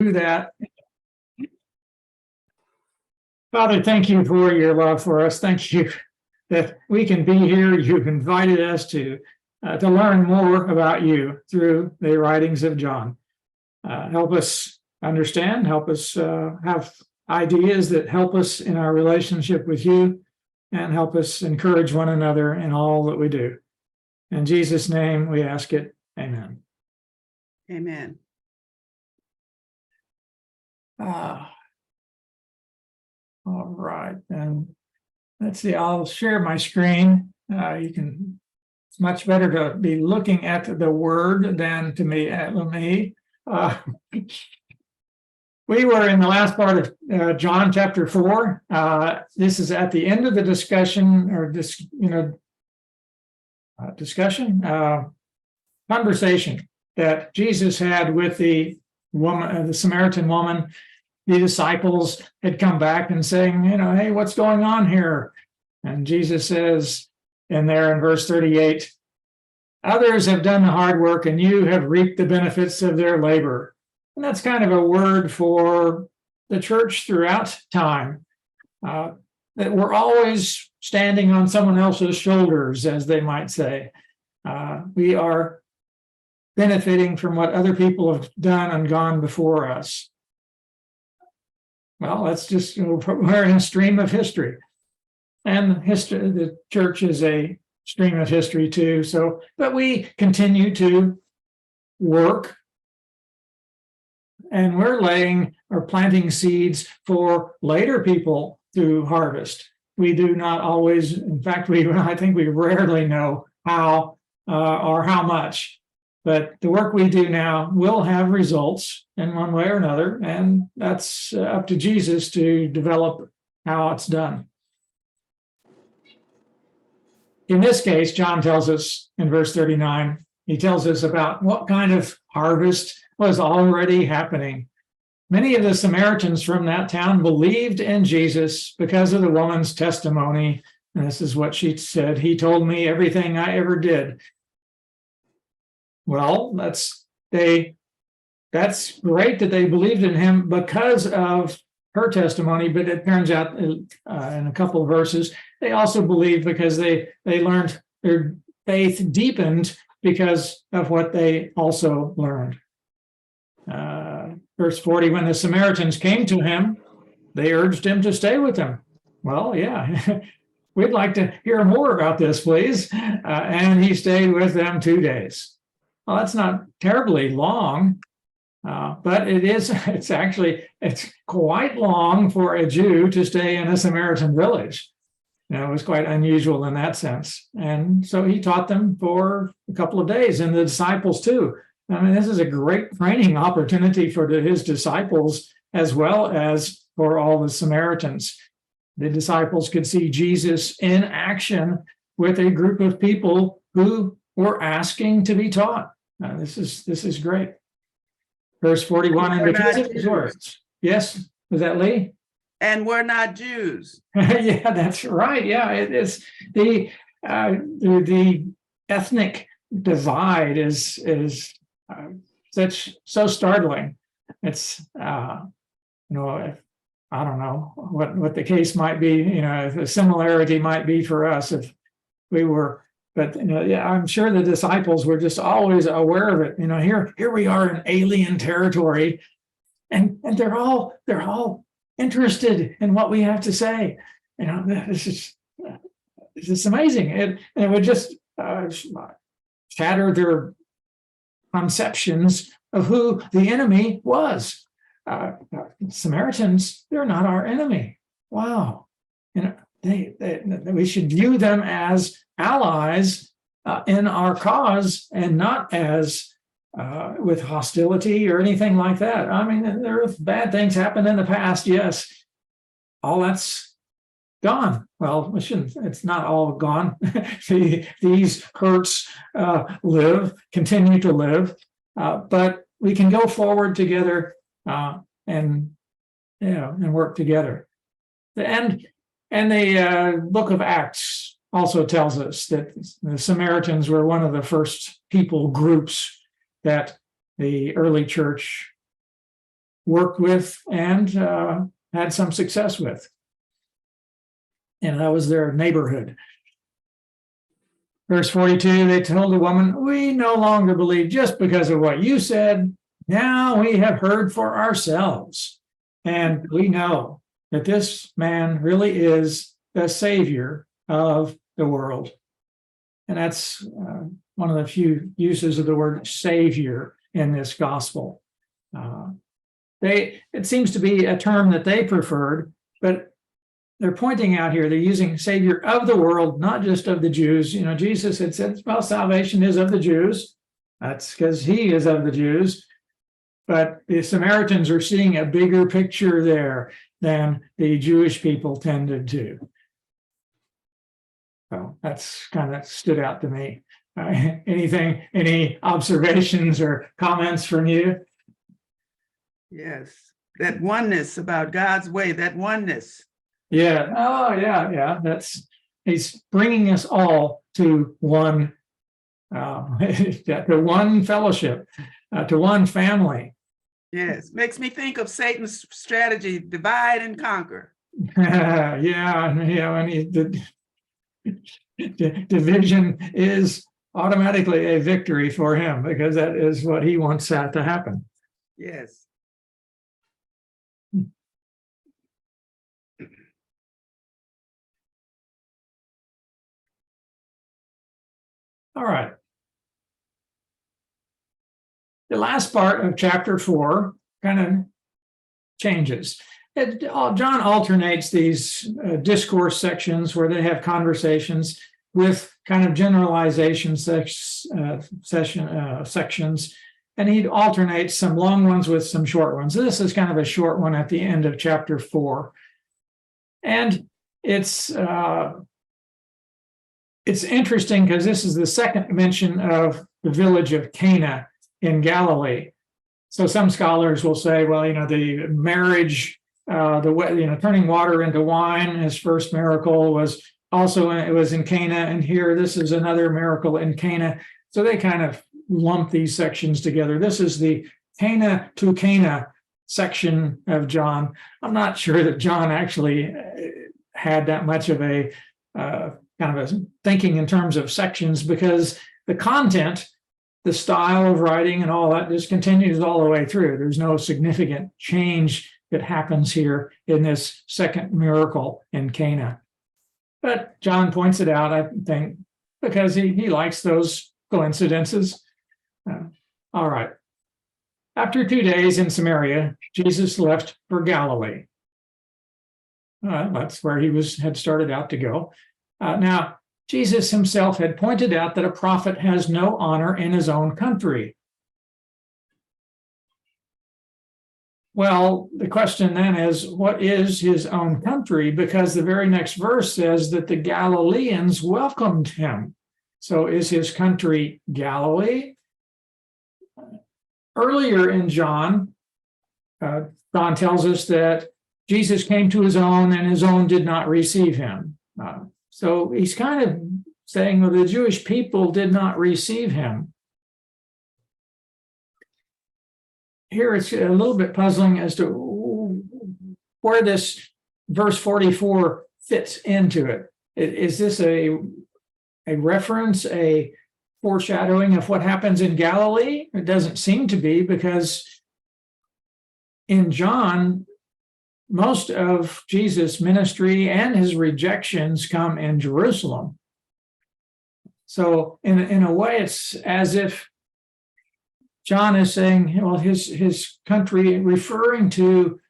do that. Father, thank you for your love for us. Thank you that we can be here. You've invited us to learn more about you through the writings of John. Help us understand, help us have ideas that help us in our relationship with you, and help us encourage one another in all that we do. In Jesus' name we ask it. Amen. Amen. All right, and let's see, I'll share my screen. It's much better to be looking at the word than to me at me. We were in the last part of John chapter 4. This is at the end of the discussion, or conversation that Jesus had with the woman, the Samaritan woman. The disciples had come back and saying, hey, what's going on here? And Jesus says in verse 38, others have done the hard work and you have reaped the benefits of their labor. And that's kind of a word for the church throughout time, that we're always standing on someone else's shoulders, as they might say. We are benefiting from what other people have done and gone before us. Well, that's just, we're in a stream of history. And history, the church is a stream of history too. So, but we continue to work, and we're laying or planting seeds for later people to harvest. We do not always, in fact, I think we rarely know how or how much. But the work we do now will have results in one way or another, and that's up to Jesus to develop how it's done. In this case, John tells us in verse 39, he tells us about what kind of harvest was already happening. Many of the Samaritans from that town believed in Jesus because of the woman's testimony. And this is what she said, he told me everything I ever did. Well, that's great that they believed in him because of her testimony, but it turns out in a couple of verses, they also believed because they learned, their faith deepened because of what they also learned. Verse 40, when the Samaritans came to him, they urged him to stay with them. Well, yeah, we'd like to hear more about this, please. And he stayed with them 2 days. Well, that's not terribly long, but it's quite long for a Jew to stay in a Samaritan village. It was quite unusual in that sense. And so he taught them for a couple of days, and the disciples too. I mean, this is a great training opportunity for his disciples as well as for all the Samaritans. The disciples could see Jesus in action with a group of people who were asking to be taught. This is great. Verse 41, and because of his words. Yes, was that Lee? And we're not Jews. Yeah, that's right. Yeah, it is the ethnic divide is so startling. It's I don't know what the case might be. The similarity might be for us if we were. But I'm sure the disciples were just always aware of it. Here we are in alien territory, and they're all interested in what we have to say. It's just amazing. It would just shatter their conceptions of who the enemy was. Samaritans, they're not our enemy. Wow. We should view them as allies in our cause, and not as with hostility or anything like that. I mean, there are bad things happened in the past, yes. All that's gone. Well, it's not all gone. These hurts continue to live, but we can go forward together and work together. And the book of Acts also tells us that the Samaritans were one of the first people groups that the early church worked with and had some success with. And that was their neighborhood. Verse 42, they told the woman, we no longer believe just because of what you said. Now we have heard for ourselves. And we know that this man really is the Savior of the world. And that's one of the few uses of the word Savior in this gospel. It seems to be a term that they preferred, but they're pointing out here, they're using Savior of the world, not just of the Jews. You know, Jesus had said, well, salvation is of the Jews. That's because he is of the Jews. But the Samaritans are seeing a bigger picture there than the Jewish people tended to. So that's kind of stood out to me. Any observations or comments from you? Yes, that oneness about God's way, that oneness. Yeah. Oh, yeah. He's bringing us all to one, to one fellowship, to one family. Yes, makes me think of Satan's strategy: divide and conquer. Division is automatically a victory for him because that is what he wants that to happen. Yes. All right. The last part of chapter 4 kind of changes. John alternates these discourse sections where they have conversations with kind of generalization sections, and he alternates some long ones with some short ones. This is kind of a short one at the end of chapter 4. And it's interesting because this is the second mention of the village of Cana in Galilee. So some scholars will say, well, the marriage, turning water into wine, his first miracle was also, it was in Cana, and here this is another miracle in Cana. So they kind of lump these sections together. This is the Cana to Cana section of John. I'm not sure that John actually had that much of a kind of a thinking in terms of sections, because the content, the style of writing and all that just continues all the way through. There's no significant change that happens here in this second miracle in Cana. But John points it out, I think, because he likes those coincidences. All right. After 2 days in Samaria, Jesus left for Galilee. That's where he had started out to go. Now, Jesus himself had pointed out that a prophet has no honor in his own country. Well, the question then is, what is his own country? Because the very next verse says that the Galileans welcomed him. So is his country Galilee? Earlier in John, John tells us that Jesus came to his own and his own did not receive him. So he's kind of saying, well, the Jewish people did not receive him. Here it's a little bit puzzling as to where this verse 44 fits into it. Is this a reference, a foreshadowing of what happens in Galilee? It doesn't seem to be, because in John, most of Jesus' ministry and his rejections come in Jerusalem. So in a way, it's as if John is saying, well, his country, referring to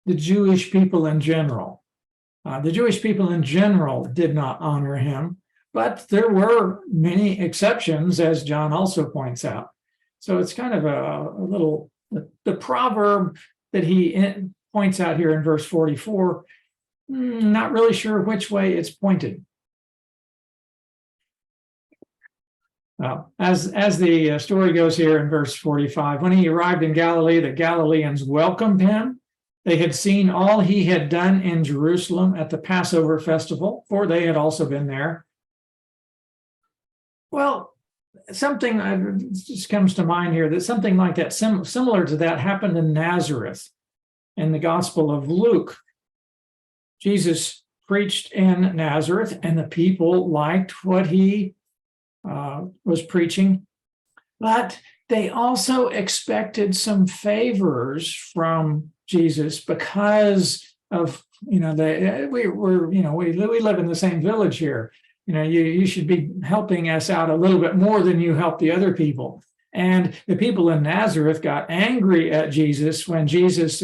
the Jewish people in general. The Jewish people in general did not honor him, but there were many exceptions, as John also points out. So it's kind of a little, the proverb that he points out here in verse 44, not really sure which way it's pointed. As the story goes here in verse 45, when he arrived in Galilee, the Galileans welcomed him. They had seen all he had done in Jerusalem at the Passover festival, for they had also been there. Well, something just comes to mind here, that something like that, similar to that, happened in Nazareth in the Gospel of Luke. Jesus preached in Nazareth, and the people liked what he was preaching, but they also expected some favors from Jesus because of, we live in the same village here. You should be helping us out a little bit more than you help the other people. And the people in Nazareth got angry at Jesus when Jesus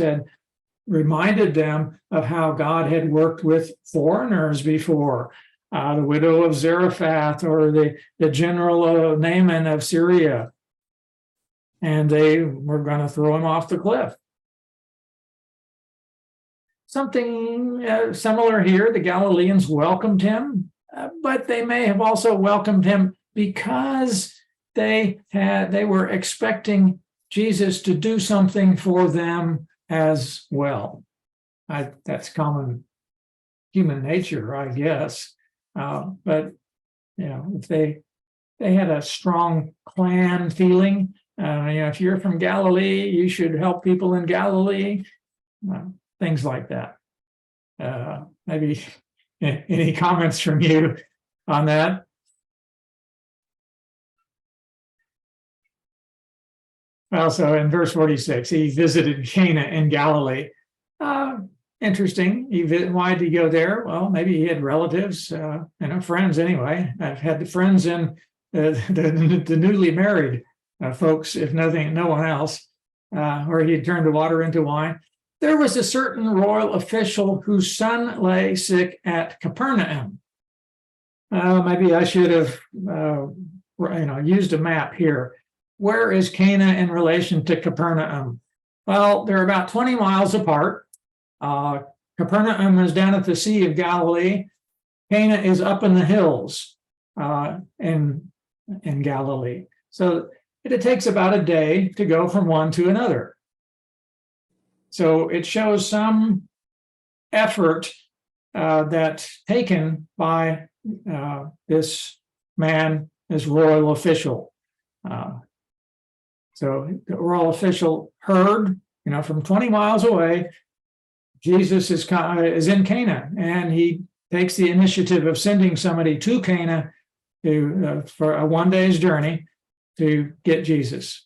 reminded them of how God had worked with foreigners before, the widow of Zarephath or the general Naaman of Syria. And they were going to throw him off the cliff. Something similar here, the Galileans welcomed him, but they may have also welcomed him because they were expecting Jesus to do something for them as well. That's common human nature, I guess. But if they had a strong clan feeling, if you're from Galilee, you should help people in Galilee. Things like that. Maybe any comments from you on that? Also, in verse 46, he visited Cana in Galilee. Interesting. Why did he go there? Well, maybe he had relatives, friends anyway. I've had the friends in the newly married folks, if no one else, where he had turned the water into wine. There was a certain royal official whose son lay sick at Capernaum. Maybe I should have, used a map here. Where is Cana in relation to Capernaum? Well, they're about 20 miles apart. Capernaum is down at the Sea of Galilee. Cana is up in the hills in Galilee. So it takes about a day to go from one to another. So it shows some effort that's taken by this man, this royal official. So the royal official heard, from 20 miles away, Jesus is in Cana, and he takes the initiative of sending somebody to Cana for a one-day's journey to get Jesus.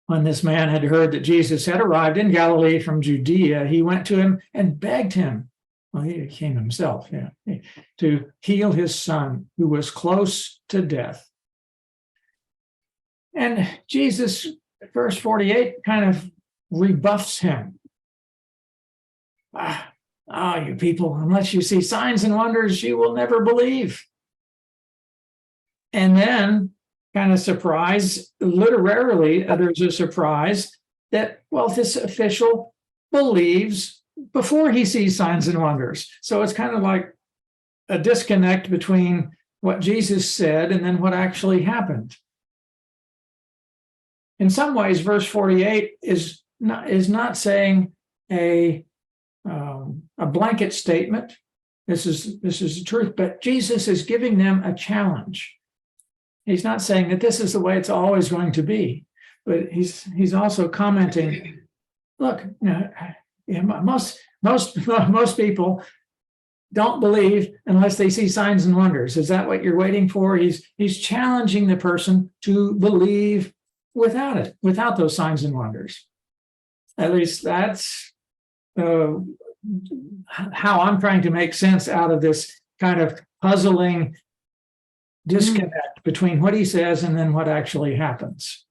When this man had heard that Jesus had arrived in Galilee from Judea, he went to him and begged him, well, he came himself, to heal his son, who was close to death. And Jesus, verse 48, kind of rebuffs him. You people, unless you see signs and wonders, you will never believe. And then, kind of surprise, literally, there's a surprise that, this official believes before he sees signs and wonders. So it's kind of like a disconnect between what Jesus said and then what actually happened. In some ways, verse 48 is not saying a blanket statement. This is the truth, but Jesus is giving them a challenge. He's not saying that this is the way it's always going to be, but he's also commenting, look, most people don't believe unless they see signs and wonders. Is that what you're waiting for? He's challenging the person to believe without those signs and wonders. At least that's how I'm trying to make sense out of this kind of puzzling disconnect between what he says and then what actually happens.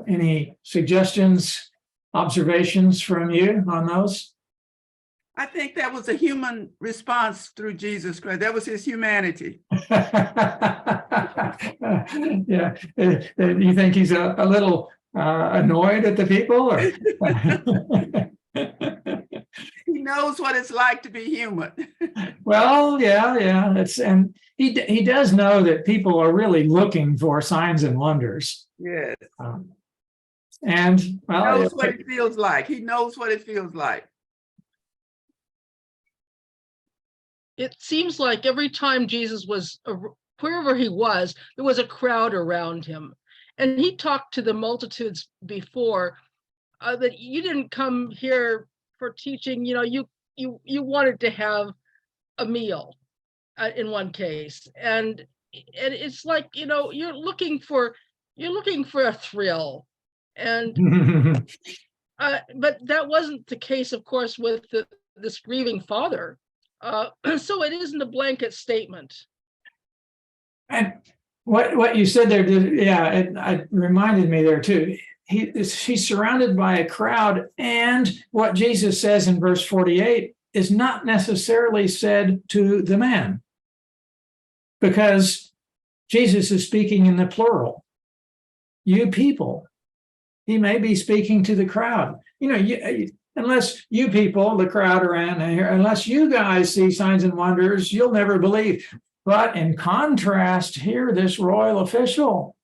Any suggestions, observations from you on those? I think that was a human response through Jesus Christ. That was his humanity. Yeah. You think he's a little annoyed at the people? Or? He knows what it's like to be human. Well, yeah. And he does know that people are really looking for signs and wonders. Yes. And he knows what it feels like. He knows what it feels like. It seems like every time Jesus was wherever he was, there was a crowd around him. And he talked to the multitudes before that you didn't come here for teaching, you wanted to have a meal in one case. And it's like, you're looking for a thrill. And but that wasn't the case, of course, with this grieving father. So it isn't a blanket statement. And what you said there, it reminded me there too. He's surrounded by a crowd, and what Jesus says in verse 48 is not necessarily said to the man, because Jesus is speaking in the plural. You people. He may be speaking to the crowd. Unless you people, the crowd around here, unless you guys see signs and wonders, you'll never believe. But in contrast, here, this royal official,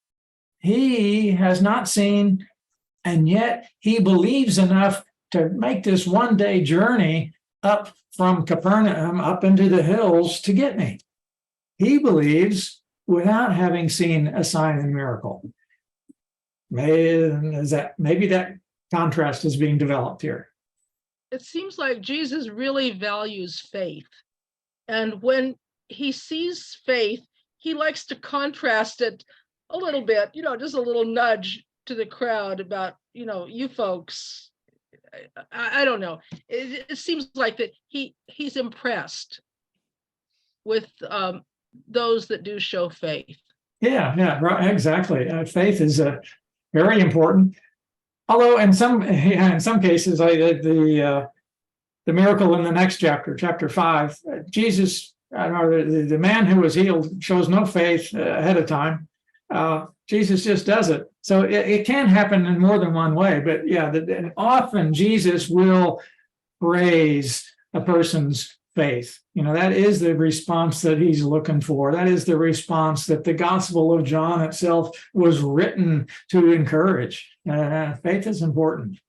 he has not seen, and yet he believes enough to make this one-day journey up from Capernaum up into the hills to get me. He believes without having seen a sign and miracle. Maybe that contrast is being developed here. It seems like Jesus really values faith. And when he sees faith, he likes to contrast it a little bit, just a little nudge to the crowd about, you folks. I don't know. It seems like that he's impressed with those that do show faith. Yeah, right, exactly. Faith is very important. Although in some cases, the miracle in the next chapter 5, Jesus, the man who was healed shows no faith ahead of time. Jesus just does it. So it can happen in more than one way. But often Jesus will praise a person's faith. That is the response that he's looking for. That is the response that the Gospel of John itself was written to encourage. Faith is important.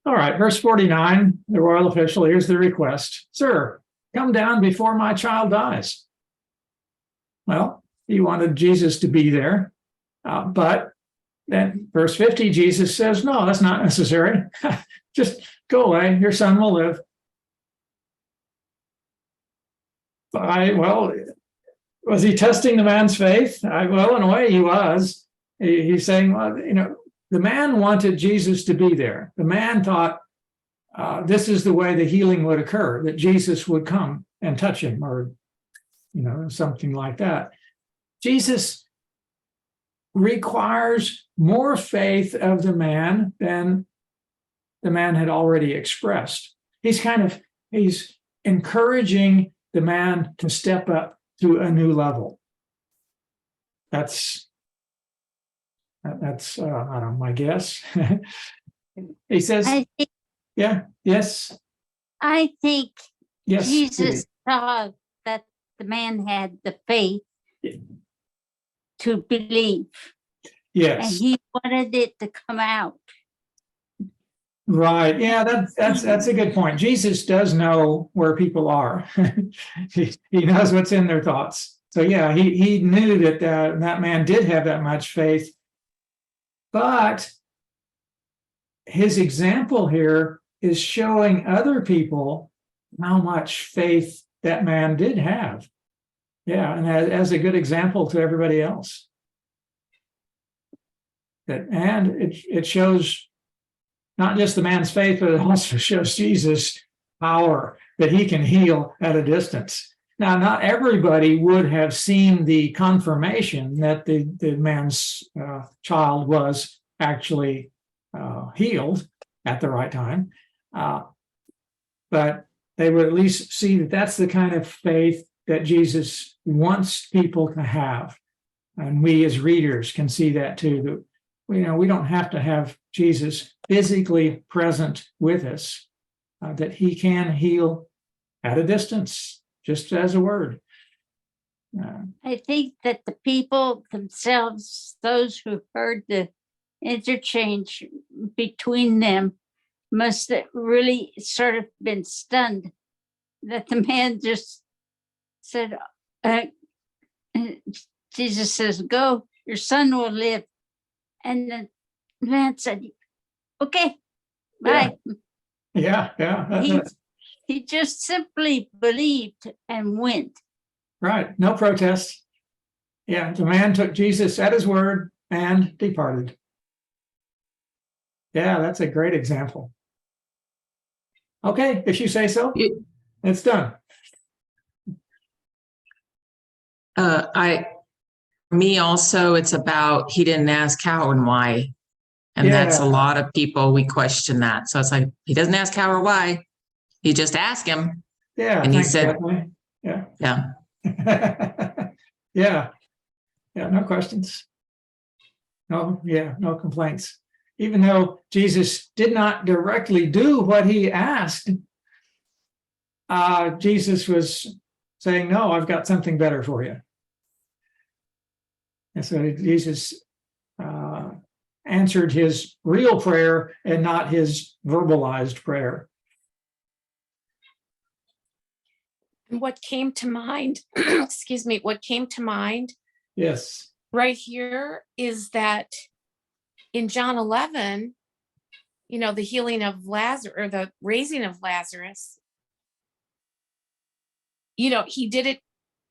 All right, verse 49, the royal official, here's the request. Sir, come down before my child dies. Well, he wanted Jesus to be there. But then verse 50, Jesus says, no, that's not necessary. Just go away. Your son will live. Was he testing the man's faith? In a way he was. He's saying, the man wanted Jesus to be there. The man thought this is the way the healing would occur, that Jesus would come and touch him or, something like that. Jesus requires more faith of the man than the man had already expressed. He's encouraging the man to step up to a new level. That's my guess. He says, yes. I think Yes, Jesus please. saw that the man had the faith to believe, and Yes, he wanted it to come out. right. Yeah, that's a good point. Jesus does know where people are. He knows what's in their thoughts. So he knew that man did have that much faith, but his example here is showing other people how much faith that man did have. Yeah, and as a good example to everybody else. It shows not just the man's faith, but it also shows Jesus' power that he can heal at a distance. Now, not everybody would have seen the confirmation that the man's child was actually healed at the right time, but they would at least see that that's the kind of faith that Jesus wants people to have. And we as readers can see that too, that we don't have to have Jesus physically present with us, that he can heal at a distance, just as a word. I think that the people themselves, those who heard the interchange between them must have really sort of been stunned that the man just said, Jesus says, go, your son will live. And the man said, okay, bye. Yeah. He just simply believed and went. Right. No protest. Yeah. The man took Jesus at his word and departed. Yeah, that's a great example. Okay, if you say so, it's done. Me also, it's about he didn't ask how and why. And that's a Yeah. lot of people, we question that. So it's like, he doesn't ask how or why. He just asked him. Yeah. And he thanks, said, Stephanie. Yeah. yeah. Yeah. No questions. No complaints. Even though Jesus did not directly do what he asked, Jesus was saying, no, I've got something better for you. And so Jesus answered his real prayer and not his verbalized prayer. And what came to mind, excuse me, what came to mind Yes. right here is that in John 11, the healing of Lazarus, or the raising of Lazarus, he did it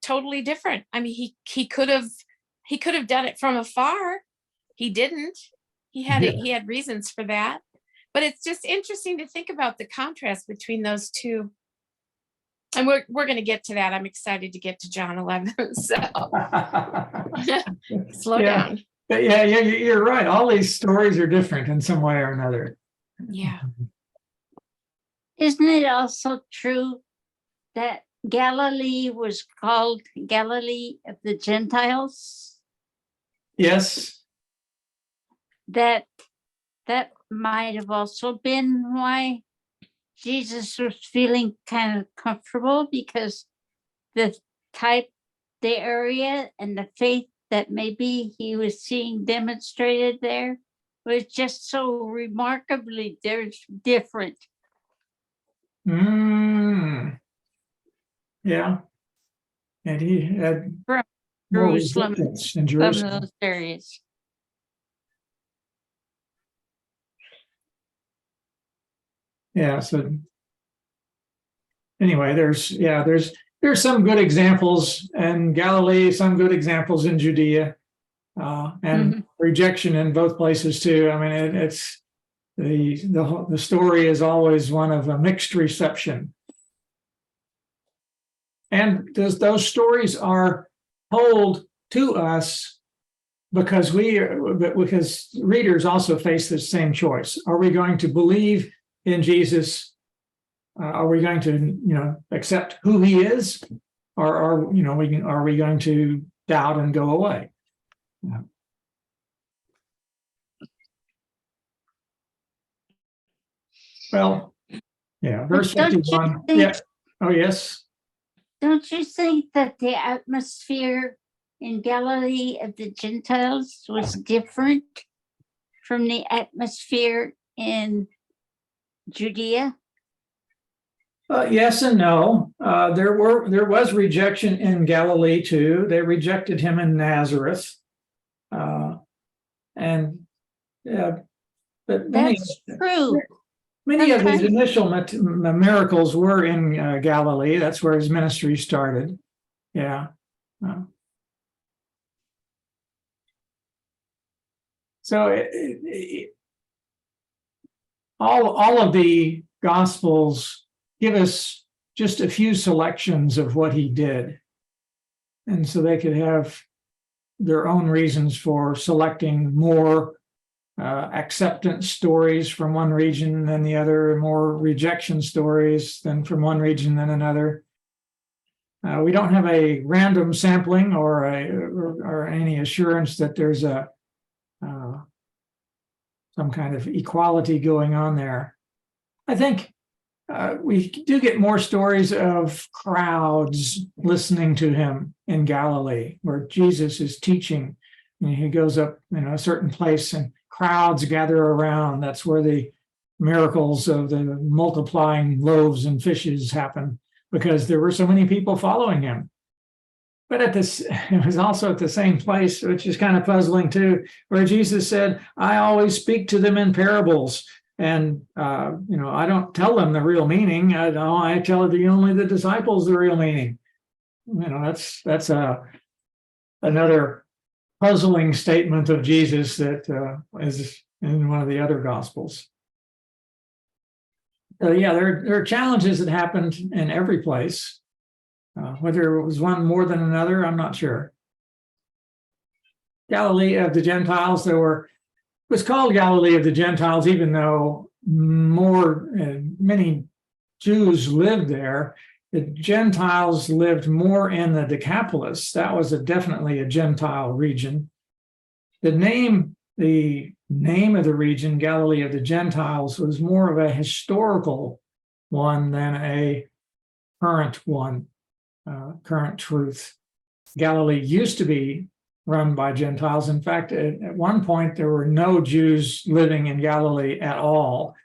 totally different. I mean, he could have done it from afar. He didn't. He had reasons for that. But it's just interesting to think about the contrast between those two. And we're going to get to that. I'm excited to get to John 11. So slow down. Yeah, you're right. All these stories are different in some way or another. Yeah. Isn't it also true that Galilee was called Galilee of the Gentiles? Yes. That might have also been why Jesus was feeling kind of comfortable, because the area and the faith that maybe he was seeing demonstrated there was just so remarkably different. Yeah. And he had From more Jerusalem, resistance in from Jerusalem. those areas. Yeah. So anyway, there's some good examples in Galilee, some good examples in Judea, and rejection in both places too. I mean, it's the story is always one of a mixed reception. And those stories are told to us because readers also face the same choice. Are we going to believe in Jesus? Are we going to, accept who he is, or are we going to doubt and go away? Yeah. Well, yeah, verse 51. Yeah. Oh, yes. Don't you think that the atmosphere in Galilee of the Gentiles was different from the atmosphere in Judea? Yes and no. There was rejection in Galilee too. They rejected him in Nazareth, but That's true. many of his initial miracles were in Galilee. That's where his ministry started. Yeah. So all of the Gospels give us just a few selections of what he did. And so they could have their own reasons for selecting more acceptance stories from one region than the other, more rejection stories than from one region than another. We don't have a random sampling or any assurance that there's some kind of equality going on there. I think we do get more stories of crowds listening to him in Galilee, where Jesus is teaching, and he goes up a certain place and crowds gather around. That's where the miracles of the multiplying loaves and fishes happen, because there were so many people following him. But it was also at the same place, which is kind of puzzling too, where Jesus said, I always speak to them in parables. And, I don't tell them the real meaning. I tell only the disciples the real meaning. That's another puzzling statement of Jesus that is in one of the other Gospels. So yeah, there are challenges that happened in every place. Whether it was one more than another, I'm not sure. Galilee of the Gentiles, it was called Galilee of the Gentiles, even though many Jews lived there. The Gentiles lived more in the Decapolis. That was definitely a Gentile region. The name of the region, Galilee of the Gentiles, was more of a historical one than a current one, current truth. Galilee used to be run by Gentiles. In fact, at one point, there were no Jews living in Galilee at all.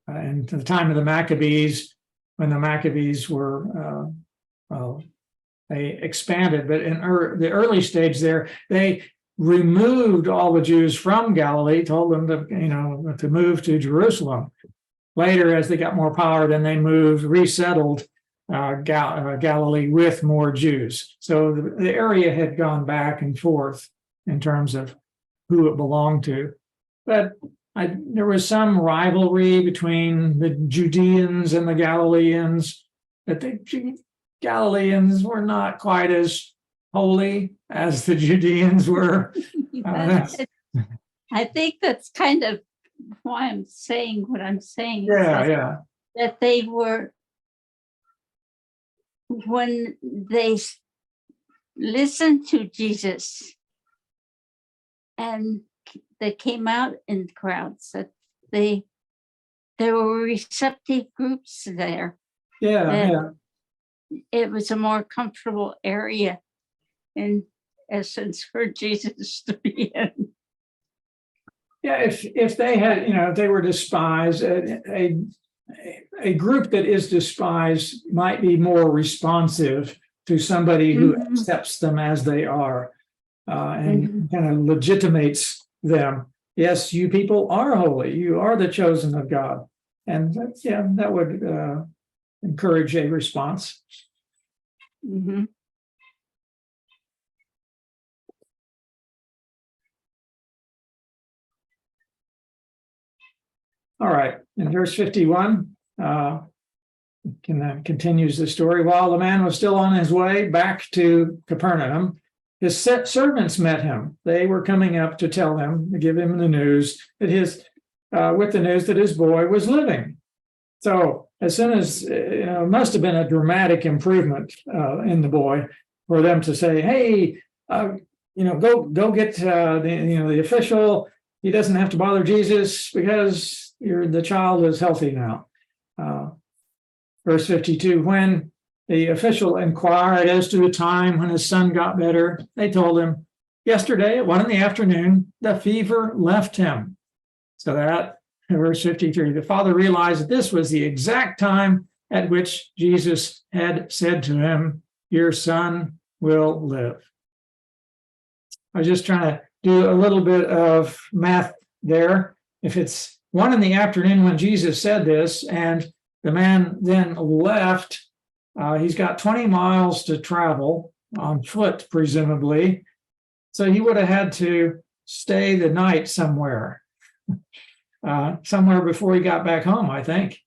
And to the time of the Maccabees, when the Maccabees were, they expanded, but in the early stage there, they removed all the Jews from Galilee, told them to move to Jerusalem. Later, as they got more power, then they resettled Galilee with more Jews. So the area had gone back and forth in terms of who it belonged to. But there was some rivalry between the Judeans and the Galileans, that the Galileans were not quite as holy as the Judeans were. I think that's kind of why I'm saying what I'm saying. Yeah. That they were, when they listened to Jesus and they came out in crowds, that there were receptive groups there. Yeah. It was a more comfortable area, in essence, for Jesus to be in. Yeah, if they had, if they were despised, a group that is despised might be more responsive to somebody who accepts them as they are, and kind of legitimates them. Yes, you people are holy. You are the chosen of God. And that would encourage a response. Mm-hmm. All right, in verse 51, continues the story. While the man was still on his way back to Capernaum, his servants met him. They were coming up to tell him, to give him the news that his boy was living. So as soon as, it must have been a dramatic improvement in the boy for them to say, hey, go get the official. He doesn't have to bother Jesus because the child is healthy now. Verse 52, when the official inquired as to the time when his son got better, they told him, yesterday at 1 PM, the fever left him. So that, verse 53, the father realized that this was the exact time at which Jesus had said to him, your son will live. I was just trying to do a little bit of math there. If it's 1 PM when Jesus said this, and the man then left, he's got 20 miles to travel on foot, presumably. So he would have had to stay the night somewhere before he got back home, I think.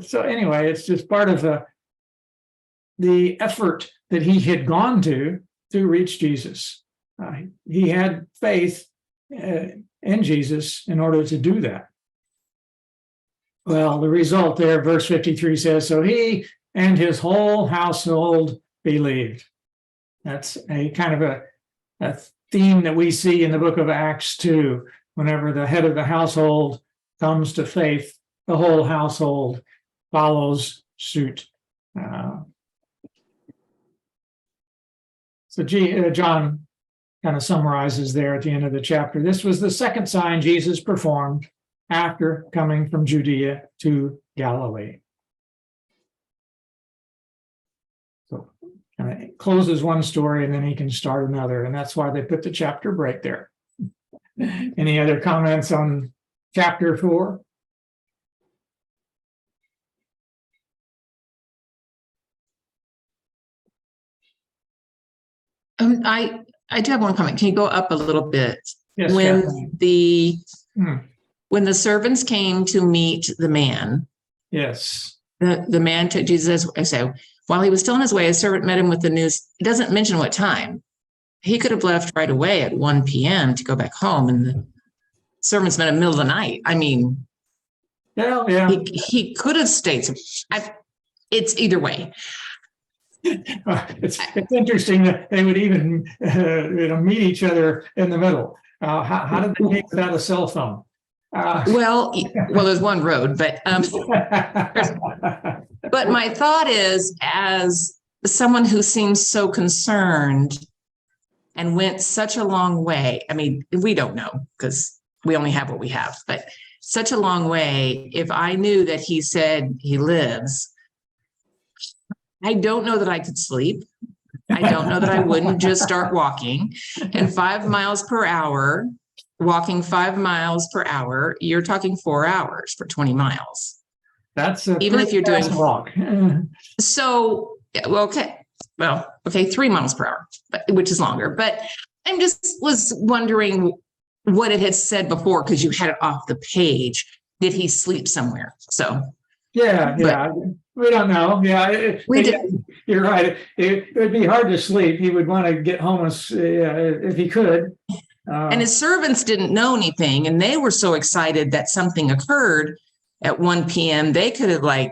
So anyway, it's just part of the effort that he had gone to reach Jesus. He had faith in Jesus in order to do that. Well, the result there, verse 53 says, so he and his whole household believed. That's a kind of a theme that we see in the book of Acts too. Whenever the head of the household comes to faith, the whole household follows suit. So John kind of summarizes there at the end of the chapter. This was the second sign Jesus performed after coming from Judea to Galilee. So kind of closes one story and then he can start another. And that's why they put the chapter break there. Any other comments on chapter 4? I do have one comment. Can you go up a little bit? Yes, When Kathleen. the Hmm. when the servants came to meet the man, Yes. the man took Jesus. I say, while he was still on his way, a servant met him with the news. It doesn't mention what time. He could have left right away at 1 p.m. to go back home, and the servants met in the middle of the night. I mean, Yeah. he could have stayed. It's either way. It's interesting that they would even meet each other in the middle. How did they meet without a cell phone? Well, there's one road, but my thought is, as someone who seems so concerned and went such a long way. I mean, we don't know because we only have what we have, but such a long way. If I knew that he said he lives, I don't know that I could sleep. I don't know that I wouldn't just start walking. And 5 miles per hour, walking 5 miles per hour, you're talking 4 hours for 20 miles. That's even if you're doing walk. So, okay. Well, okay, 3 miles per hour, which is longer. But I just was wondering what it had said before, because you had it off the page. Did he sleep somewhere? So Yeah. We don't know. Yeah, you're right. It would be hard to sleep. He would want to get home if he could. And his servants didn't know anything, and they were so excited that something occurred at 1 p.m. They could have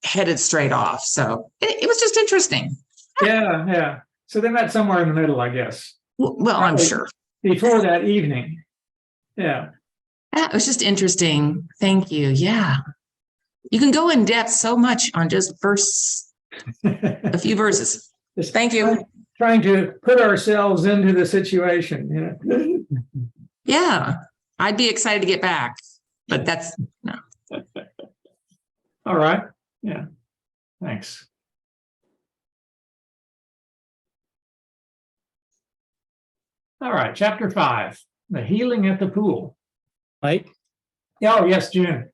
headed straight off. So it was just interesting. Yeah. So they met somewhere in the middle, I guess. Well, I'm sure. Before that evening. Yeah. It was just interesting. Thank you. Yeah. You can go in depth so much on just a few verses. Thank you. Trying to put ourselves into the situation. Yeah. I'd be excited to get back, but that's no. All right. Yeah. Thanks. All right. Chapter 5, the healing at the pool. Mike, Oh, yes, June.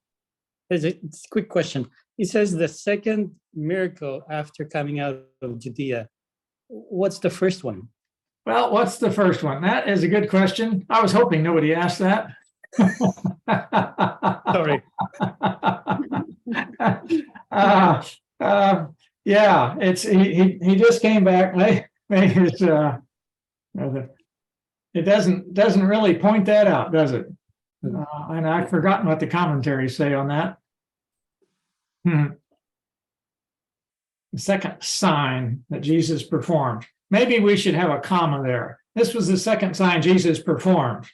it's a quick question. It says the second miracle after coming out of Judea. What's the first one? Well, what's the first one? That is a good question. I was hoping nobody asked that. Sorry. Yeah, it's he just came back. It doesn't really point that out, does it? And I've forgotten what the commentaries say on that. The second sign that Jesus performed. Maybe we should have a comma there. This was the second sign Jesus performed.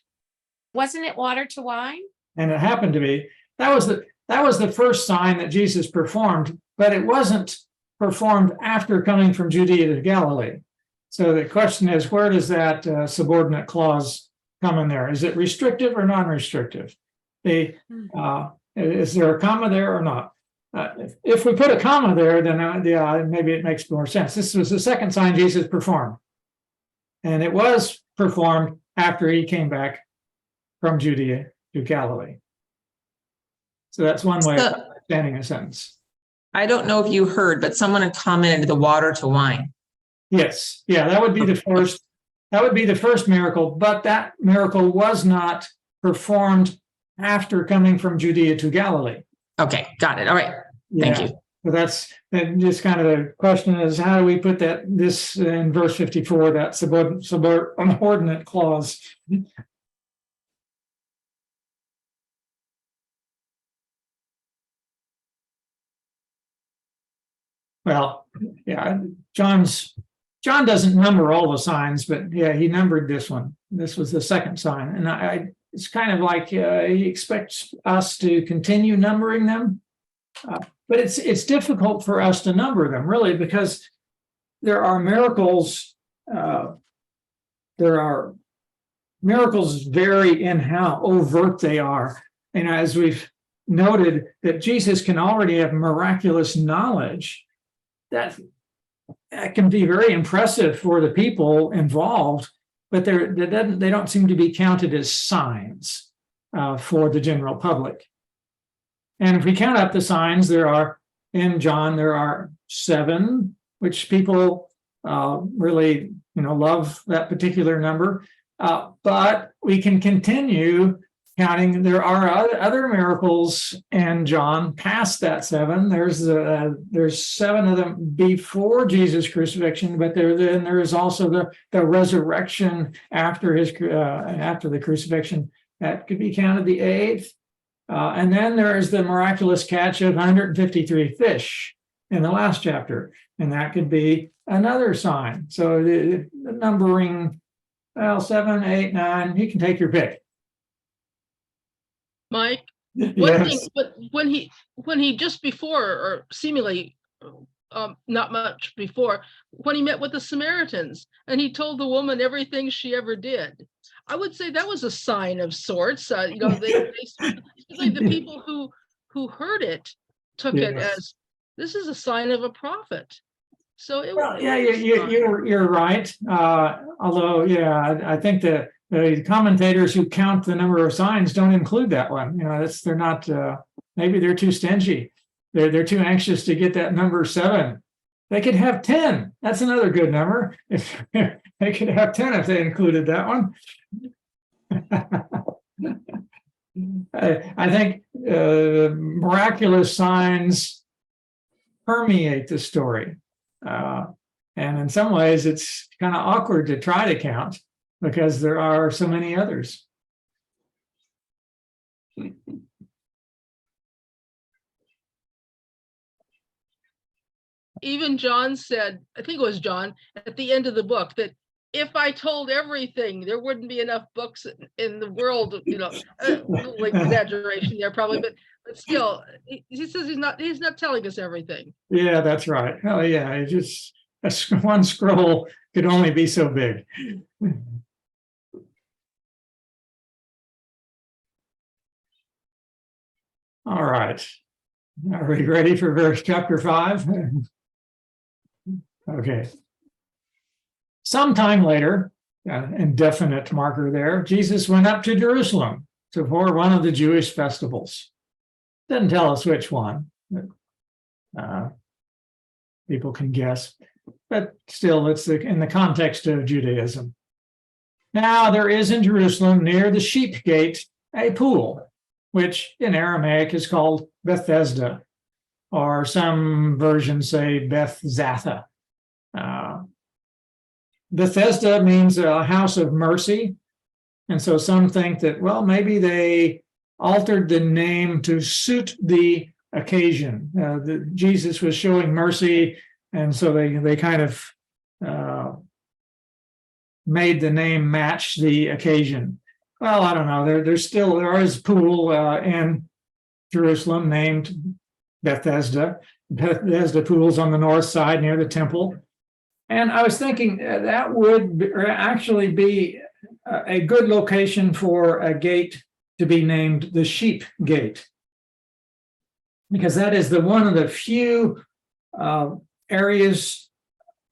Wasn't it water to wine? And it happened to be, that was the first sign that Jesus performed, but it wasn't performed after coming from Judea to Galilee. So the question is, where does that subordinate clause come in there? Is it restrictive or non-restrictive? Is there a comma there or not? If we put a comma there, then maybe it makes more sense. This was the second sign Jesus performed. And it was performed after he came back from Judea to Galilee. So that's one way of understanding a sentence. I don't know if you heard, but someone had commented the water to wine. Yes. Yeah, that would be the first. That would be the first miracle, but that miracle was not performed after coming from Judea to Galilee. Okay, got it. All right. Thank you. So that's just kind of the question is, how do we put this in verse 54, that subordinate clause? Well, yeah, John doesn't number all the signs, but yeah, he numbered this one. This was the second sign. And it's kind of like he expects us to continue numbering them. But it's difficult for us to number them, really, because there are miracles there are miracles vary in how overt they are. And as we've noted, that Jesus can already have miraculous knowledge that can be very impressive for the people involved, but they don't seem to be counted as signs for the general public. And if we count up the signs, in John, there are 7, which people really, love that particular number. But we can continue counting. There are other miracles in John past that 7. There's 7 of them before Jesus' crucifixion, but then there is also the resurrection after the crucifixion. That could be counted the 8th. And then there is the miraculous catch of 153 fish in the last chapter, and that could be another sign. So the numbering, 7, 8, 9, you can take your pick. Mike, one thing, Yes. but when he just before, or seemingly not much before, when he met with the Samaritans and he told the woman everything she ever did, I would say that was a sign of sorts. They the people who heard it took it Yes. as, this is a sign of a prophet. So You're right. Although, I think the commentators who count the number of signs don't include that one. They're not. Maybe they're too stingy. They're too anxious to get that number 7. They could have 10. That's another good number. If they could have 10 if they included that one. I think miraculous signs permeate the story. And in some ways, it's kind of awkward to try to count because there are so many others. Even John said, I think it was John, at the end of the book, that if I told everything, there wouldn't be enough books in the world, like exaggeration there probably, but still, he says he's not telling us everything. Yeah, that's right. Oh, yeah, it just one scroll could only be so big. All right. Are we ready for chapter 5? Okay. Sometime later, indefinite marker there, Jesus went up to Jerusalem for one of the Jewish festivals. Doesn't tell us which one. People can guess, but still, it's in the context of Judaism. Now, there is in Jerusalem near the sheep gate a pool, which in Aramaic is called Bethesda, or some versions say Beth Zatha. Bethesda means a house of mercy. And so some think that, well, maybe they altered the name to suit the occasion. Jesus was showing mercy, and so they kind of made the name match the occasion. Well, I don't know. There is a pool in Jerusalem named Bethesda. Bethesda pool's on the north side near the temple. And I was thinking that would actually be a good location for a gate to be named the Sheep Gate, because that is one of the few areas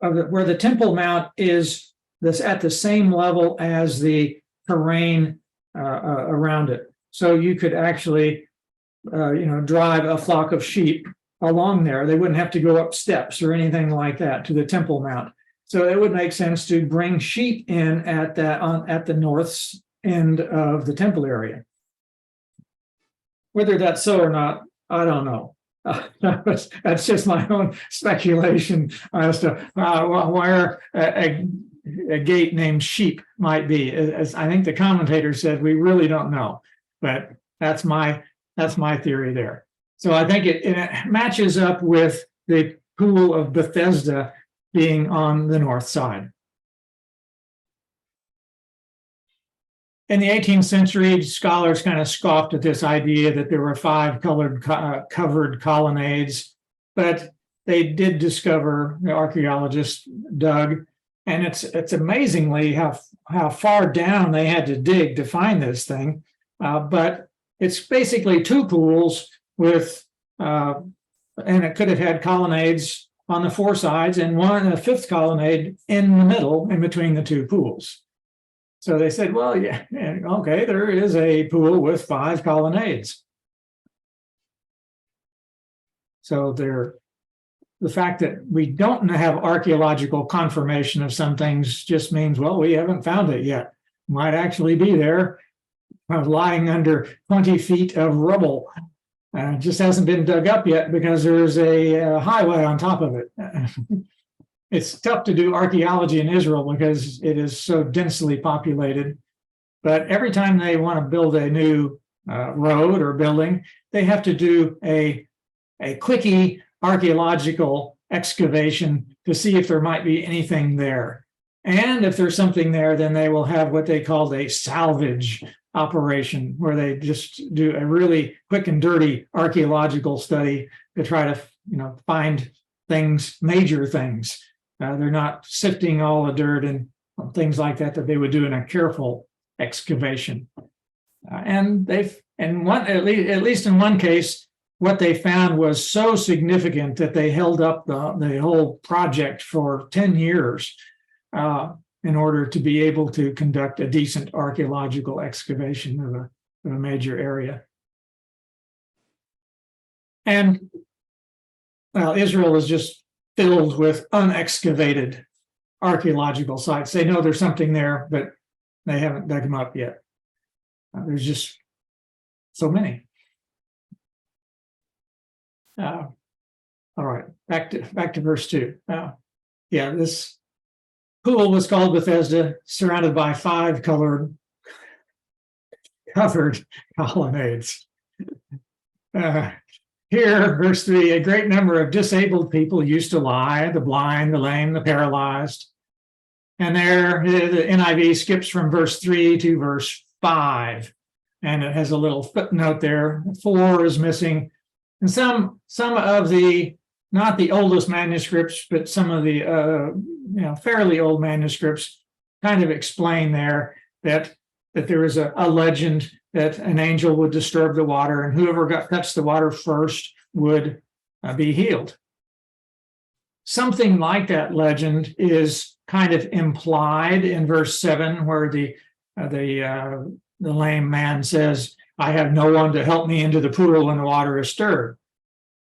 where the Temple Mount is at the same level as the terrain around it. So you could actually, drive a flock of sheep along there. They wouldn't have to go up steps or anything like that to the Temple Mount. So it would make sense to bring sheep in at the north end of the temple area. Whether that's so or not, I don't know. That's just my own speculation as to where a gate named Sheep might be. As I think the commentator said, we really don't know, but that's my theory there. So I think it matches up with the pool of Bethesda being on the north side. In the 18th century, scholars kind of scoffed at this idea that there were 5 covered colonnades, but they did discover, the archaeologist dug, And it's amazingly how far down they had to dig to find this thing. But it's basically two pools with, and it could have had colonnades on the four sides and a fifth colonnade in the middle in between the two pools. So they said, well, yeah, okay, there is a pool with 5 colonnades. So the fact that we don't have archaeological confirmation of some things just means, well, we haven't found it yet. Might actually be there, lying under 20 feet of rubble. Just hasn't been dug up yet because there's a highway on top of it. It's tough to do archaeology in Israel because it is so densely populated. But every time they want to build a new road or building, they have to do a quickie archaeological excavation to see if there might be anything there. And if there's something there, then they will have what they call a salvage operation, where they just do a really quick and dirty archaeological study to try to, find things, major things. They're not sifting all the dirt and things like that they would do in a careful excavation. And at least in one case, what they found was so significant that they held up the whole project for 10 years in order to be able to conduct a decent archaeological excavation of a major area. And, well, Israel is just filled with unexcavated archaeological sites. They know there's something there, but they haven't dug them up yet. There's just so many. All right, back to verse 2. This pool was called Bethesda, surrounded by 5 covered colonnades. Here, verse 3, a great number of disabled people used to lie, the blind, the lame, the paralyzed. And there, the NIV skips from verse 3 to verse 5, and it has a little footnote there. 4 is missing. And some of the, not the oldest manuscripts, but some of the fairly old manuscripts kind of explain there that there is a legend that an angel would disturb the water, and whoever touched the water first would be healed. Something like that legend is kind of implied in verse 7, where the lame man says, I have no one to help me into the pool when the water is stirred.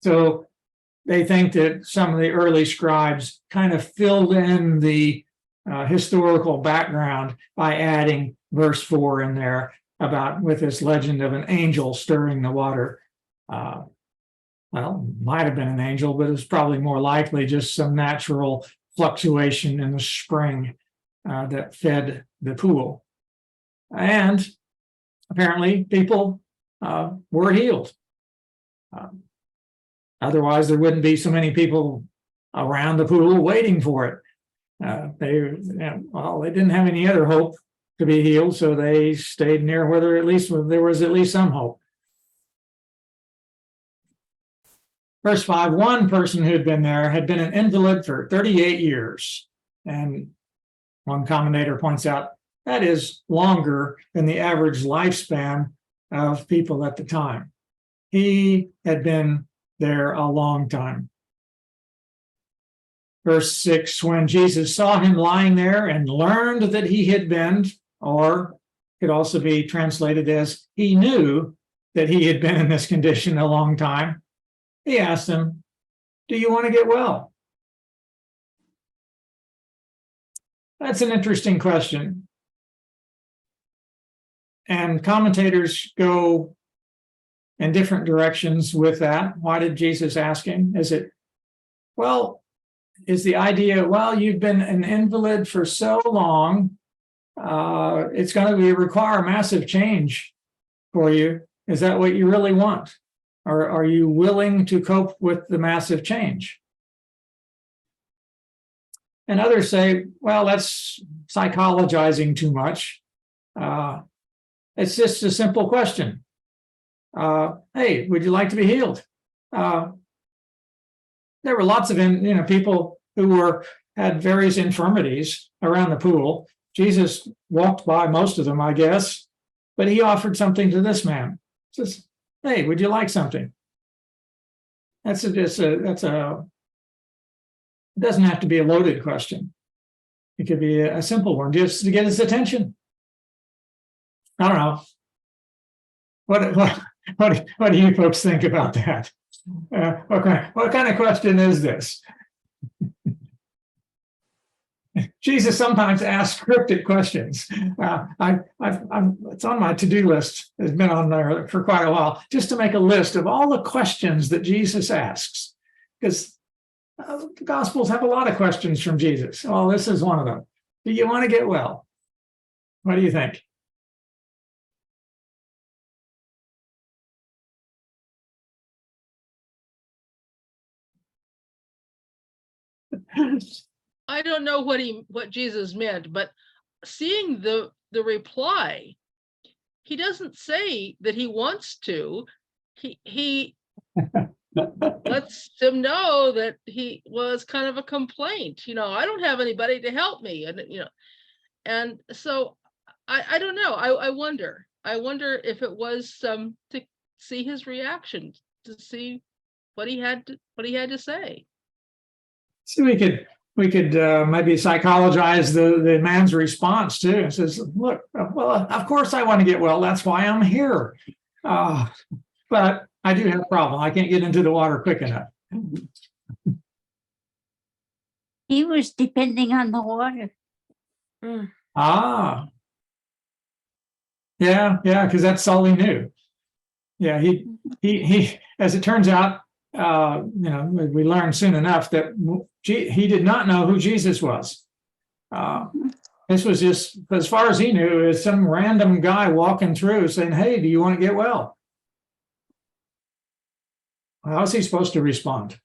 So they think that some of the early scribes kind of filled in the historical background by adding verse 4 in there with this legend of an angel stirring the water. Might have been an angel, but it's probably more likely just some natural fluctuation in the spring that fed the pool. And apparently people were healed. Otherwise, there wouldn't be so many people around the pool waiting for it. They didn't have any other hope to be healed, so they stayed near where there was at least some hope. Verse 5, one person who had been there had been an invalid for 38 years. And one commentator points out that is longer than the average lifespan of people at the time. He had been there a long time. Verse 6, when Jesus saw him lying there and learned that he had been, or could also be translated as he knew that he had been in this condition a long time, he asked him, do you want to get well? That's an interesting question. And commentators go in different directions with that. Why did Jesus ask him? Is the idea, you've been an invalid for so long, it's going to require massive change for you. Is that what you really want? Or are you willing to cope with the massive change? And others say, that's psychologizing too much. It's just a simple question. Hey, would you like to be healed? There were lots of people who had various infirmities around the pool. Jesus walked by most of them, I guess, but he offered something to this man. He says, "Hey, would you like something?" It doesn't have to be a loaded question. It could be a simple one, just to get his attention. I don't know. What do you folks think about that? What kind of question is this? Jesus sometimes asks scripted questions. It's on my to-do list. It's been on there for quite a while, just to make a list of all the questions that Jesus asks, because the Gospels have a lot of questions from Jesus. Oh, this is one of them. Do you want to get well? What do you think? I don't know what Jesus meant, but seeing the reply, he doesn't say that he wants to. He lets him know that he was kind of a complaint. I don't have anybody to help me, and so I don't know. I wonder if it was to see his reaction, to see what he had to say. So we could maybe psychologize the man's response too. It says, "Look, well, of course I want to get well. That's why I'm here. But I do have a problem. I can't get into the water quick enough." He was depending on the water. Yeah, because that's all he knew. Yeah, he as it turns out, we learned soon enough that he did not know who Jesus was. This was just, as far as he knew, is some random guy walking through saying, "Hey, do you want to get well?" How is he supposed to respond?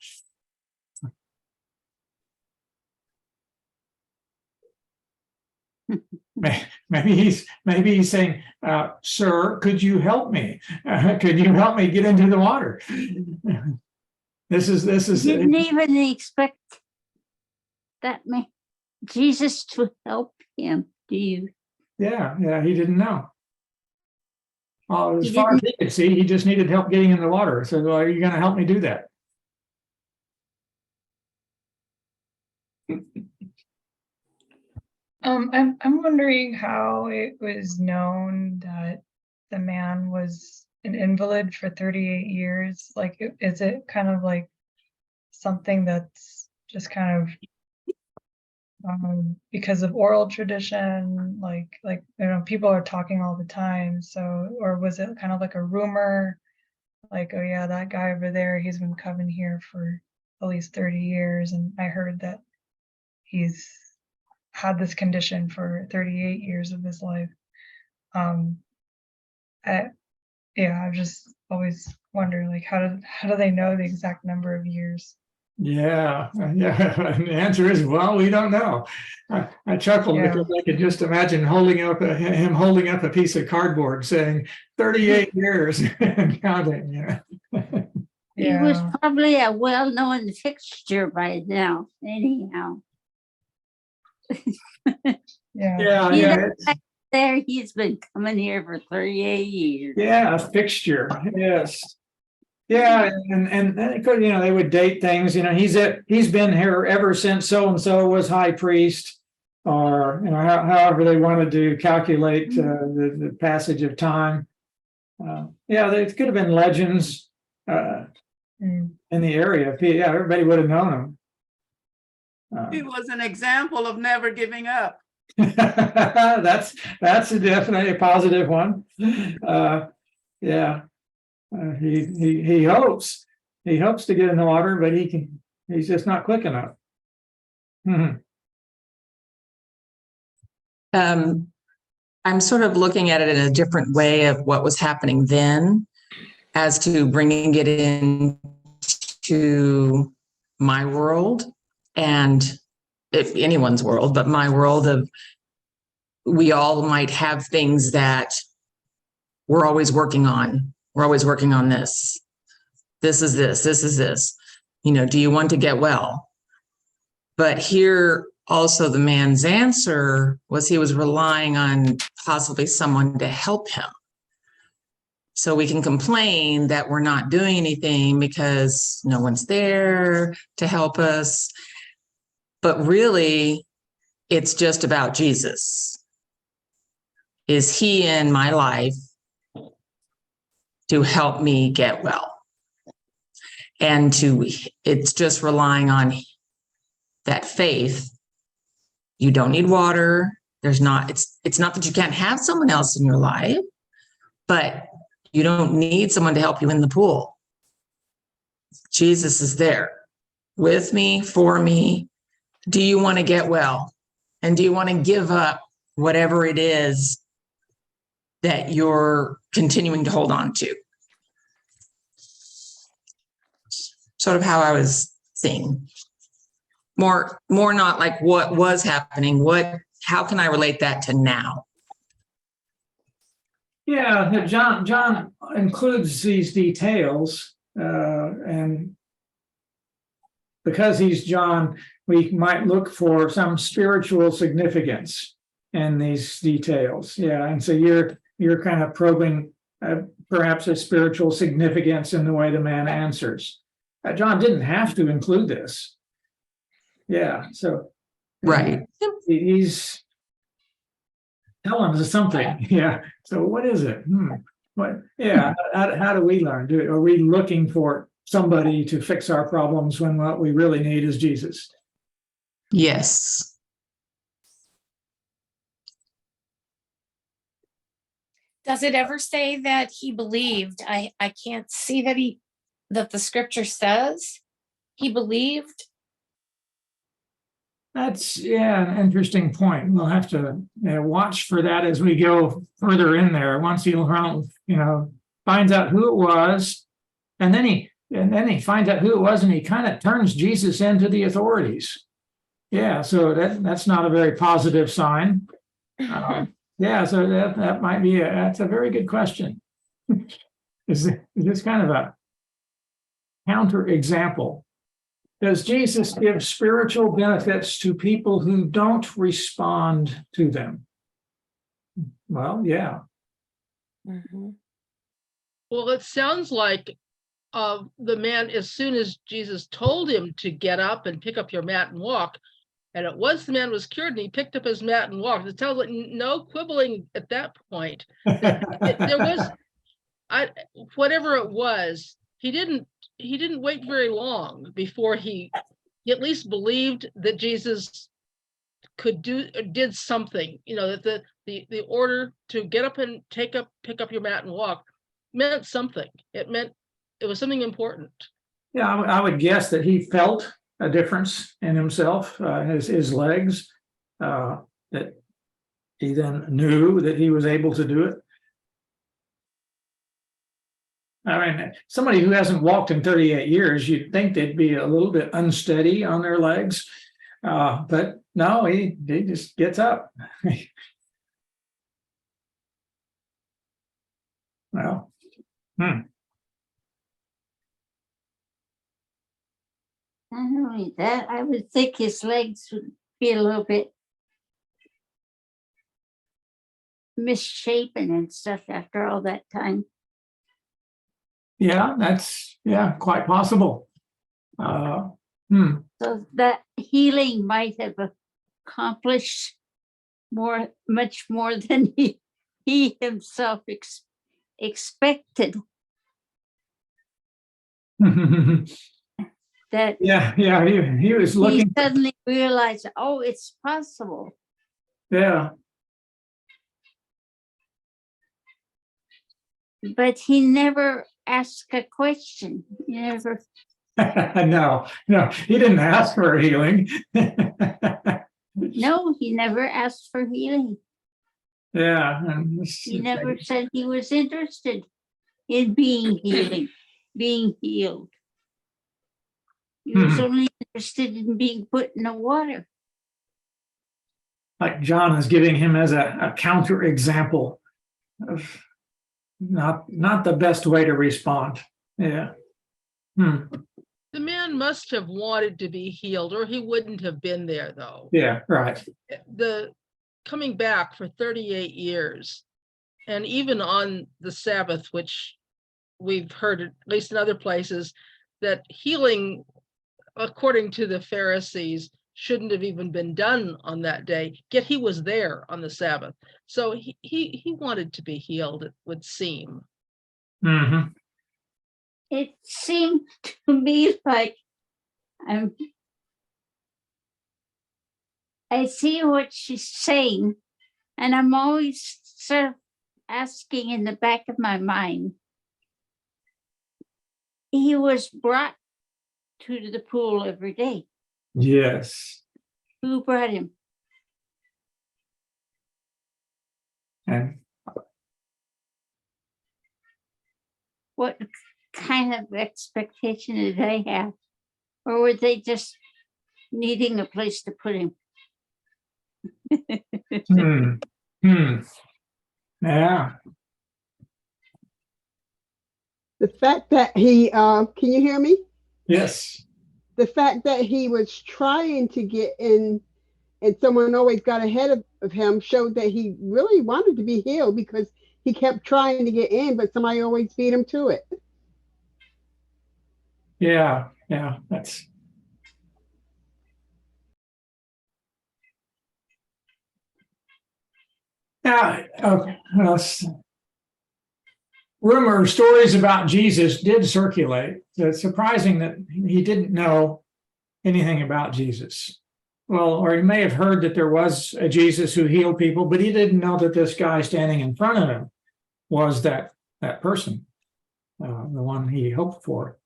Maybe he's saying, "Sir, could you help me? Could you help me get into the water?" This is. He didn't even expect Jesus to help him. Do you? Yeah, he didn't know. As far as he could see, he just needed help getting in the water. So, are you going to help me do that? I'm wondering how it was known that the man was an invalid for 38 years. Like, is it kind of like something that's just kind of because of oral tradition, like people are talking all the time. So, or was it kind of like a rumor, like, oh yeah, that guy over there, he's been coming here for at least 30 years, and I heard that he's had this condition for 38 years of his life. I've just always wondered, like, how do they know the exact number of years? Yeah. And the answer is, well, we don't know. I chuckled because I could just imagine him holding up a piece of cardboard saying 38 years and counting. He was probably a well-known fixture by now, anyhow. There, he's been coming here for 38 years. Yeah, a fixture. Yes. Yeah, and they would date things. He's been here ever since so and so was high priest, or however they wanted to calculate the passage of time. There could have been legends in the area. Yeah, everybody would have known him. He was an example of never giving up. That's definitely a positive one. He hopes to get in the water, but he's just not quick enough. I'm sort of looking at it in a different way of what was happening then, as to bringing it into my world, and if anyone's world, but my world of, we all might have things that we're always working on. We're always working on this. This is this. This is this. Do you want to get well? But here also the man's answer was he was relying on possibly someone to help him. So we can complain that we're not doing anything because no one's there to help us. But really, it's just about Jesus. Is he in my life to help me get well? And it's just relying on that faith. You don't need water. It's not that you can't have someone else in your life, but you don't need someone to help you in the pool. Jesus is there with me, for me. Do you want to get well? And do you want to give up whatever it is that you're continuing to hold on to? Sort of how I was seeing. More not like what was happening, how can I relate that to now? Yeah, John includes these details, and because he's John, we might look for some spiritual significance in these details. Yeah, and so you're kind of probing perhaps a spiritual significance in the way the man answers. John didn't have to include this. Yeah, so Right. he's telling us something. Yeah. So what is it? What? Yeah. How do we learn? Are we looking for somebody to fix our problems when what we really need is Jesus? Yes. Does it ever say that he believed? I can't see that the scripture says he believed. That's an interesting point. We'll have to watch for that as we go further in there. Once he finds out who it was, and then he finds out who it was, and he kind of turns Jesus into the authorities. Yeah, so that's not a very positive sign. Yeah, so that might be that's a very good question. Is this kind of a counter example? Does Jesus give spiritual benefits to people who don't respond to them? Well, yeah. Well, it sounds like the man, as soon as Jesus told him to get up and pick up your mat and walk, and once the man was cured and he picked up his mat and walked, it sounds like no quibbling at that point. There was, whatever it was, he didn't wait very long before he at least believed that Jesus did something. That the order to get up and pick up your mat and walk meant something. It was something important. Yeah, I would guess that he felt a difference in himself, his legs, that he then knew that he was able to do it. I mean, somebody who hasn't walked in 38 years, you'd think they'd be a little bit unsteady on their legs. But no, he just gets up. Well, Not only that, I would think his legs would be a little bit misshapen and stuff after all that time. yeah, that's quite possible. So that healing might have accomplished much more than he himself expected. That he was he looking. suddenly realized, oh, it's possible. Yeah. But he never asked a question. He never. No, he didn't ask for healing. No, he never asked for healing. Yeah. He never said he was interested in being healed. He was only interested in being put in the water. Like John is giving him as a counter example of not the best way to respond. Yeah. The man must have wanted to be healed, or he wouldn't have been there, though. Yeah, right. The coming back for 38 years, and even on the Sabbath, which we've heard, at least in other places, that healing, according to the Pharisees, shouldn't have even been done on that day, yet he was there on the Sabbath. So he wanted to be healed, it would seem. Hmm. It seemed to me like I see what she's saying, and I'm always sort of asking in the back of my mind. He was brought to the pool every day. Yes. Who brought him? And What kind of expectation did they have? Or were they just needing a place to put him? Yeah. The fact that he, can you hear me? Yes. The fact that he was trying to get in and someone always got ahead of him showed that he really wanted to be healed, because he kept trying to get in, but somebody always beat him to it. Yeah. Yeah. That's. Yeah. Okay. Well, stories about Jesus did circulate. It's surprising that he didn't know anything about Jesus. Well, or he may have heard that there was a Jesus who healed people, but he didn't know that this guy standing in front of him was that person, the one he hoped for.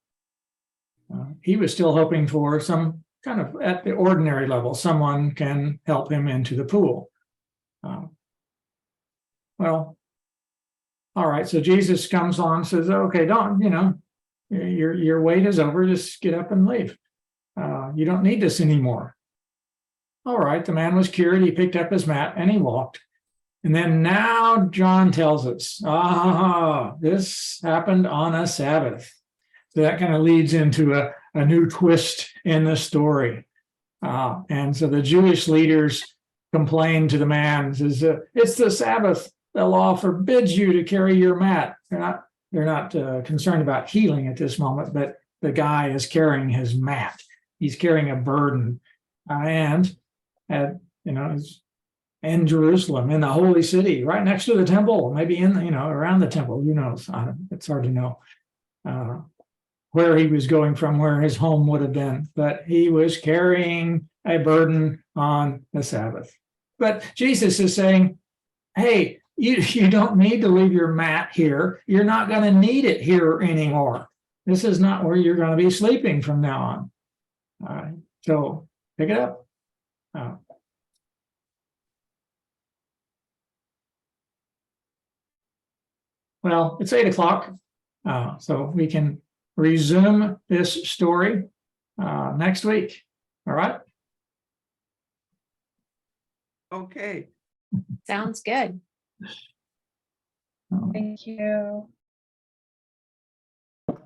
He was still hoping for some kind of, at the ordinary level, someone can help him into the pool. Well, all right. So Jesus comes on, says, "Okay, don't, your wait is over. Just get up and leave. You don't need this anymore." All right. The man was cured. He picked up his mat and he walked. And then now John tells us, this happened on a Sabbath. So that kind of leads into a new twist in the story. And so the Jewish leaders complained to the man, says, "It's the Sabbath. The law forbids you to carry your mat." They're not concerned about healing at this moment, but the guy is carrying his mat. He's carrying a burden, and in Jerusalem, in the holy city, right next to the temple, maybe around the temple. Who knows? It's hard to know where he was going from, where his home would have been, but he was carrying a burden on the Sabbath. But Jesus is saying, hey, you don't need to leave your mat here. You're not going to need it here anymore. This is not where you're going to be sleeping from now on. So pick it up. Well, it's 8:00, so we can resume this story next week. All right. Okay. Sounds good. Thank you. All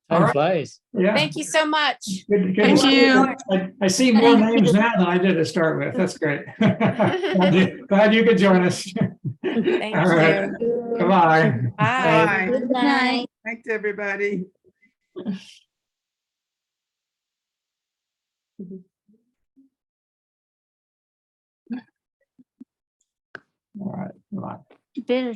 Time right. flies. Yeah. Thank you so much. Good Thank you. I see more Thank names you. now than I did to start with. That's great. Glad you could join us. Thank All right. you. Goodbye. Bye. Bye. Good night. Thanks, everybody. All right. Bye. Better